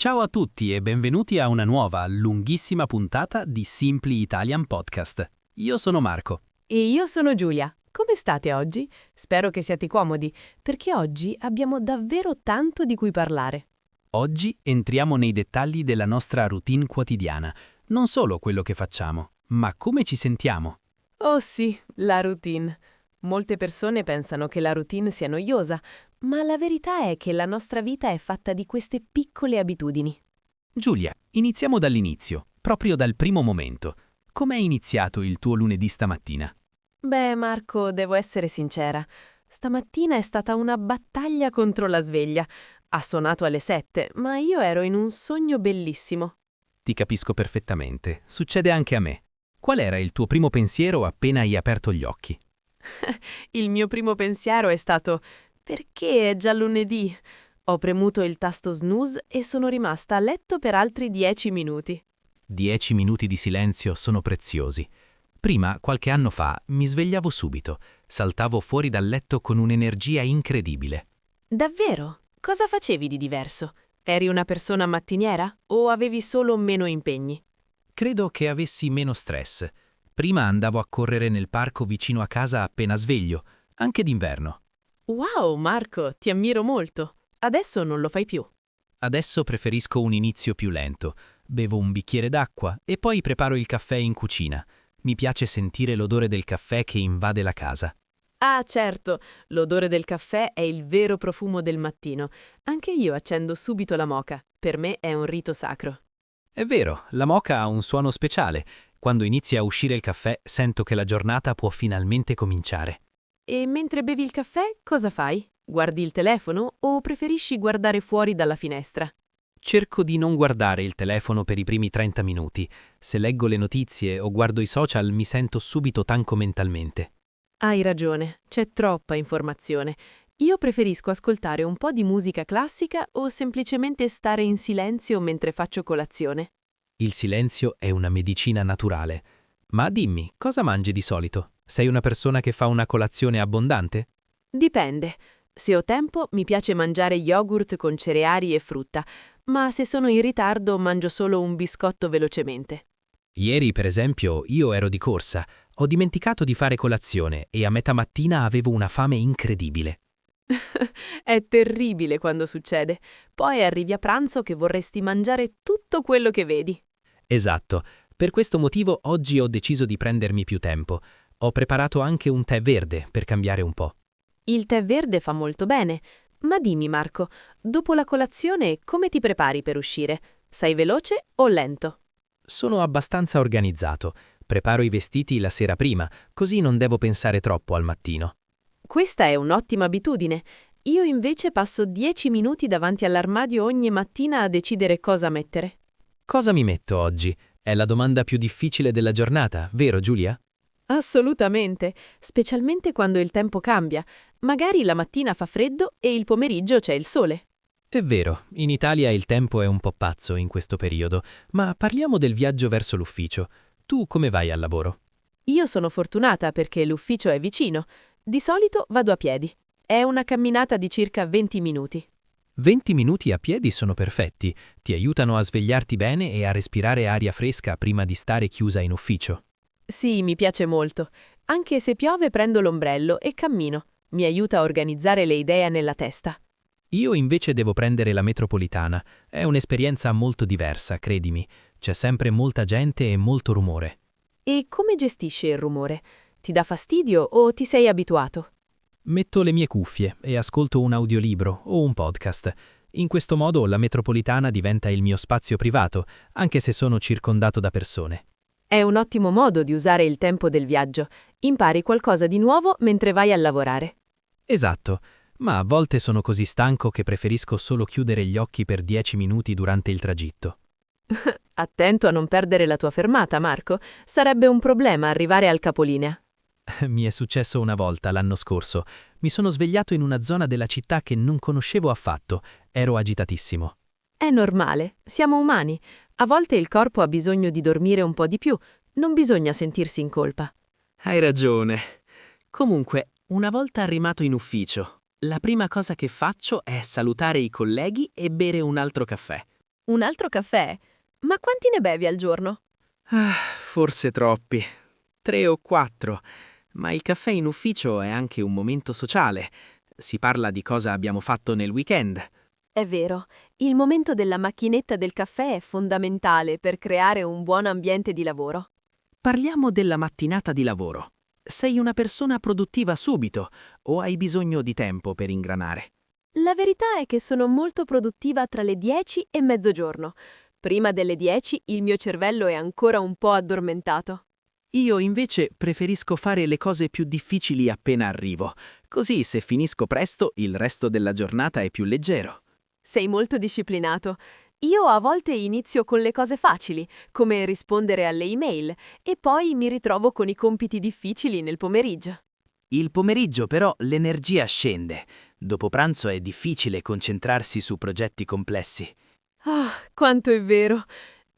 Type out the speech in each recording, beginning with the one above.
Ciao a tutti e benvenuti a una nuova, lunghissima puntata di Simply Italian Podcast. Io sono Marco. E io sono Giulia. Come state oggi? Spero che siate comodi, perché oggi abbiamo davvero tanto di cui parlare. Oggi entriamo nei dettagli della nostra routine quotidiana, non solo quello che facciamo, ma come ci sentiamo. Oh sì, la routine. Molte persone pensano che la routine sia noiosa, ma la verità è che la nostra vita è fatta di queste piccole abitudini. Giulia, iniziamo dall'inizio, proprio dal primo momento. Com'è iniziato il tuo lunedì stamattina? Beh, Marco, devo essere sincera. Stamattina è stata una battaglia contro la sveglia. Ha suonato alle 7, ma io ero in un sogno bellissimo. Ti capisco perfettamente, succede anche a me. Qual era il tuo primo pensiero appena hai aperto gli occhi? Il mio primo pensiero è stato: perché è già lunedì? Ho premuto il tasto snooze e sono rimasta a letto per altri 10 minuti. 10 minuti di silenzio sono preziosi. Prima, qualche anno fa, mi svegliavo subito, saltavo fuori dal letto con un'energia incredibile. Davvero? Cosa facevi di diverso? Eri una persona mattiniera o avevi solo meno impegni? Credo che avessi meno stress. Prima andavo a correre nel parco vicino a casa appena sveglio, anche d'inverno. Wow, Marco, ti ammiro molto. Adesso non lo fai più. Adesso preferisco un inizio più lento. Bevo un bicchiere d'acqua e poi preparo il caffè in cucina. Mi piace sentire l'odore del caffè che invade la casa. Ah, certo, l'odore del caffè è il vero profumo del mattino. Anche io accendo subito la moka. Per me è un rito sacro. È vero, la moka ha un suono speciale. Quando inizia a uscire il caffè, sento che la giornata può finalmente cominciare. E mentre bevi il caffè, cosa fai? Guardi il telefono o preferisci guardare fuori dalla finestra? Cerco di non guardare il telefono per i primi 30 minuti. Se leggo le notizie o guardo i social mi sento subito stanco mentalmente. Hai ragione, c'è troppa informazione. Io preferisco ascoltare un po' di musica classica o semplicemente stare in silenzio mentre faccio colazione. Il silenzio è una medicina naturale. Ma dimmi, cosa mangi di solito? Sei una persona che fa una colazione abbondante? Dipende. Se ho tempo, mi piace mangiare yogurt con cereali e frutta, ma se sono in ritardo mangio solo un biscotto velocemente. Ieri, per esempio, io ero di corsa. Ho dimenticato di fare colazione e a metà mattina avevo una fame incredibile. È terribile quando succede. Poi arrivi a pranzo che vorresti mangiare tutto quello che vedi. Esatto. Per questo motivo oggi ho deciso di prendermi più tempo. Ho preparato anche un tè verde per cambiare un po'. Il tè verde fa molto bene. Ma dimmi, Marco, dopo la colazione come ti prepari per uscire? Sei veloce o lento? Sono abbastanza organizzato. Preparo i vestiti la sera prima, così non devo pensare troppo al mattino. Questa è un'ottima abitudine. Io invece passo 10 minuti davanti all'armadio ogni mattina a decidere cosa mettere. Cosa mi metto oggi? È la domanda più difficile della giornata, vero Giulia? Assolutamente, specialmente quando il tempo cambia. Magari la mattina fa freddo e il pomeriggio c'è il sole. È vero, in Italia il tempo è un po' pazzo in questo periodo, ma parliamo del viaggio verso l'ufficio. Tu come vai al lavoro? Io sono fortunata perché l'ufficio è vicino. Di solito vado a piedi. È una camminata di circa 20 minuti. 20 minuti a piedi sono perfetti, ti aiutano a svegliarti bene e a respirare aria fresca prima di stare chiusa in ufficio. Sì, mi piace molto. Anche se piove prendo l'ombrello e cammino. Mi aiuta a organizzare le idee nella testa. Io invece devo prendere la metropolitana. È un'esperienza molto diversa, credimi. C'è sempre molta gente e molto rumore. E come gestisci il rumore? Ti dà fastidio o ti sei abituato? Metto le mie cuffie e ascolto un audiolibro o un podcast. In questo modo la metropolitana diventa il mio spazio privato, anche se sono circondato da persone. È un ottimo modo di usare il tempo del viaggio. Impari qualcosa di nuovo mentre vai a lavorare. Esatto, ma a volte sono così stanco che preferisco solo chiudere gli occhi per 10 minuti durante il tragitto. Attento a non perdere la tua fermata, Marco. Sarebbe un problema arrivare al capolinea. Mi è successo una volta l'anno scorso. Mi sono svegliato in una zona della città che non conoscevo affatto. Ero agitatissimo. È normale, siamo umani. A volte il corpo ha bisogno di dormire un po' di più. Non bisogna sentirsi in colpa. Hai ragione. Comunque, una volta arrivato in ufficio, la prima cosa che faccio è salutare i colleghi e bere un altro caffè. Un altro caffè? Ma quanti ne bevi al giorno? Forse troppi. 3 o 4. Ma il caffè in ufficio è anche un momento sociale. Si parla di cosa abbiamo fatto nel weekend. È vero, il momento della macchinetta del caffè è fondamentale per creare un buon ambiente di lavoro. Parliamo della mattinata di lavoro. Sei una persona produttiva subito o hai bisogno di tempo per ingranare? La verità è che sono molto produttiva tra le 10 e mezzogiorno. Prima delle 10 il mio cervello è ancora un po' addormentato. Io invece preferisco fare le cose più difficili appena arrivo, così se finisco presto il resto della giornata è più leggero. Sei molto disciplinato. Io a volte inizio con le cose facili, come rispondere alle email, e poi mi ritrovo con i compiti difficili nel pomeriggio. Il pomeriggio però l'energia scende. Dopo pranzo è difficile concentrarsi su progetti complessi. Ah, quanto è vero!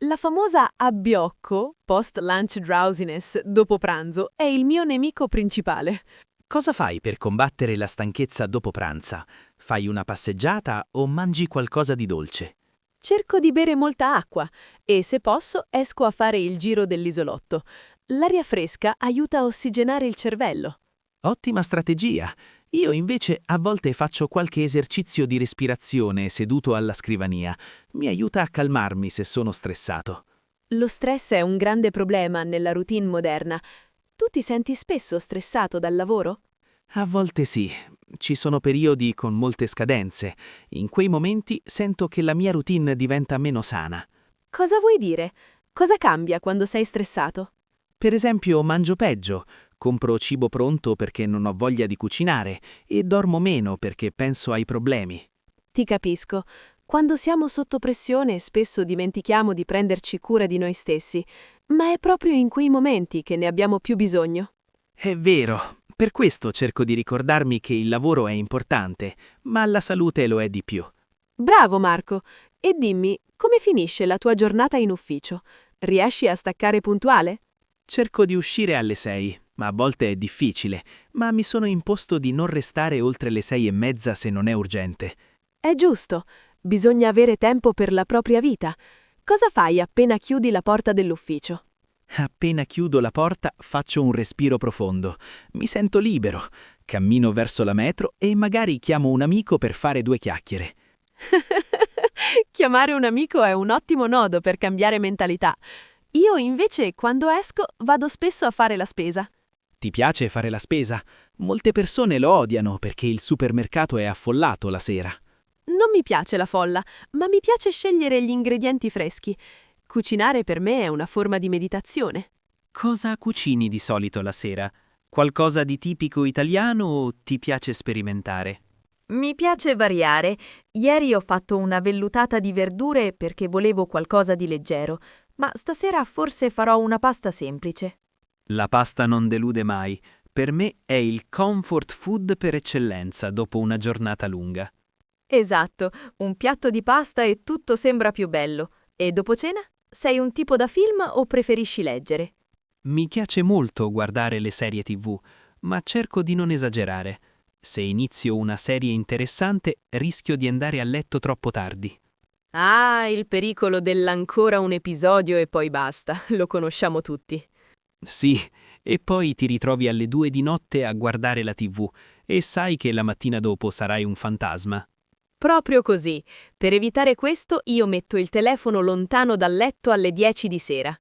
La famosa abbiocco, post-lunch drowsiness, dopo pranzo, è il mio nemico principale. Cosa fai per combattere la stanchezza dopo pranzo? Fai una passeggiata o mangi qualcosa di dolce? Cerco di bere molta acqua e, se posso, esco a fare il giro dell'isolotto. L'aria fresca aiuta a ossigenare il cervello. Ottima strategia! Io invece a volte faccio qualche esercizio di respirazione seduto alla scrivania. Mi aiuta a calmarmi se sono stressato. Lo stress è un grande problema nella routine moderna. Tu ti senti spesso stressato dal lavoro? A volte sì, ci sono periodi con molte scadenze. In quei momenti sento che la mia routine diventa meno sana. Cosa vuoi dire? Cosa cambia quando sei stressato? Per esempio, mangio peggio, compro cibo pronto perché non ho voglia di cucinare e dormo meno perché penso ai problemi. Ti capisco. Quando siamo sotto pressione spesso dimentichiamo di prenderci cura di noi stessi, ma è proprio in quei momenti che ne abbiamo più bisogno. È vero, per questo cerco di ricordarmi che il lavoro è importante, ma la salute lo è di più. Bravo Marco! E dimmi, come finisce la tua giornata in ufficio? Riesci a staccare puntuale? Cerco di uscire alle 6, ma a volte è difficile, ma mi sono imposto di non restare oltre le 6:30 se non è urgente. È giusto, bisogna avere tempo per la propria vita. Cosa fai appena chiudi la porta dell'ufficio? Appena chiudo la porta faccio un respiro profondo, mi sento libero, cammino verso la metro e magari chiamo un amico per fare 2 chiacchiere. Chiamare un amico è un ottimo modo per cambiare mentalità. Io invece, quando esco, vado spesso a fare la spesa. Ti piace fare la spesa? Molte persone lo odiano perché il supermercato è affollato la sera. Non mi piace la folla, ma mi piace scegliere gli ingredienti freschi. Cucinare per me è una forma di meditazione. Cosa cucini di solito la sera? Qualcosa di tipico italiano o ti piace sperimentare? Mi piace variare. Ieri ho fatto una vellutata di verdure perché volevo qualcosa di leggero, ma stasera forse farò una pasta semplice. La pasta non delude mai. Per me è il comfort food per eccellenza dopo una giornata lunga. Esatto, un piatto di pasta e tutto sembra più bello. E dopo cena? Sei un tipo da film o preferisci leggere? Mi piace molto guardare le serie TV, ma cerco di non esagerare. Se inizio una serie interessante, rischio di andare a letto troppo tardi. Ah, il pericolo dell'ancora un episodio e poi basta, lo conosciamo tutti. Sì, e poi ti ritrovi alle 2 di notte a guardare la TV e sai che la mattina dopo sarai un fantasma. Proprio così. Per evitare questo io metto il telefono lontano dal letto alle 10 di sera.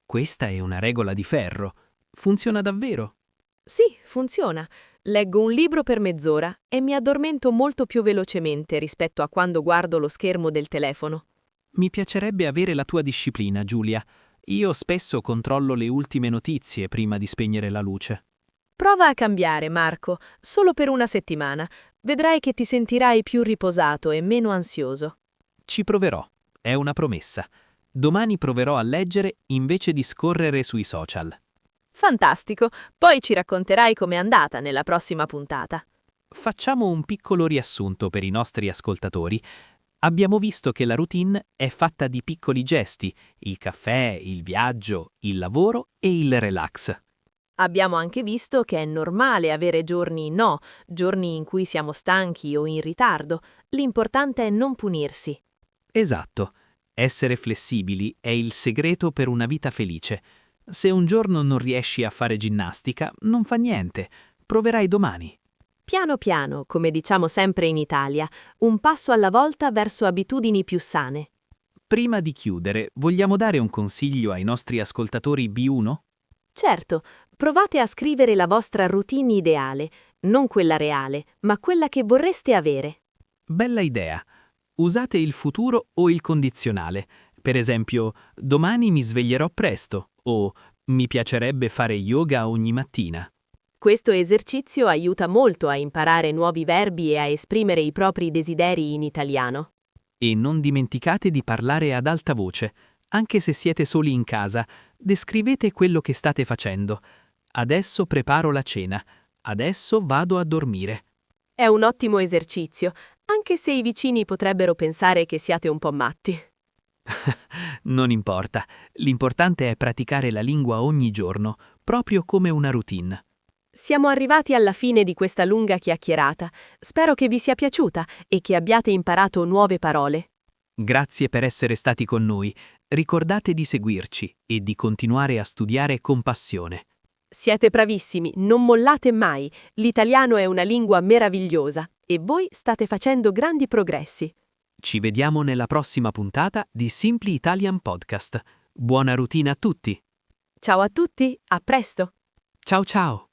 Questa è una regola di ferro. Funziona davvero? Sì, funziona. Leggo un libro per mezz'ora e mi addormento molto più velocemente rispetto a quando guardo lo schermo del telefono. Mi piacerebbe avere la tua disciplina, Giulia. Io spesso controllo le ultime notizie prima di spegnere la luce. Prova a cambiare, Marco, solo per una settimana. Vedrai che ti sentirai più riposato e meno ansioso. Ci proverò, è una promessa. Domani proverò a leggere invece di scorrere sui social. Fantastico, poi ci racconterai com'è andata nella prossima puntata. Facciamo un piccolo riassunto per i nostri ascoltatori. Abbiamo visto che la routine è fatta di piccoli gesti, il caffè, il viaggio, il lavoro e il relax. Abbiamo anche visto che è normale avere giorni no, giorni in cui siamo stanchi o in ritardo. L'importante è non punirsi. Esatto. Essere flessibili è il segreto per una vita felice. Se un giorno non riesci a fare ginnastica, non fa niente, proverai domani. Piano piano, come diciamo sempre in Italia, un passo alla volta verso abitudini più sane. Prima di chiudere, vogliamo dare un consiglio ai nostri ascoltatori B1? Certo, provate a scrivere la vostra routine ideale, non quella reale, ma quella che vorreste avere. Bella idea. Usate il futuro o il condizionale. Per esempio, domani mi sveglierò presto o mi piacerebbe fare yoga ogni mattina. Questo esercizio aiuta molto a imparare nuovi verbi e a esprimere i propri desideri in italiano. E non dimenticate di parlare ad alta voce. Anche se siete soli in casa, descrivete quello che state facendo. Adesso preparo la cena. Adesso vado a dormire. È un ottimo esercizio, anche se i vicini potrebbero pensare che siate un po' matti. Non importa. L'importante è praticare la lingua ogni giorno, proprio come una routine. Siamo arrivati alla fine di questa lunga chiacchierata. Spero che vi sia piaciuta e che abbiate imparato nuove parole. Grazie per essere stati con noi. Ricordate di seguirci e di continuare a studiare con passione. Siete bravissimi, non mollate mai. L'italiano è una lingua meravigliosa e voi state facendo grandi progressi. Ci vediamo nella prossima puntata di Simply Italian Podcast. Buona routine a tutti. Ciao a tutti, a presto! Ciao ciao!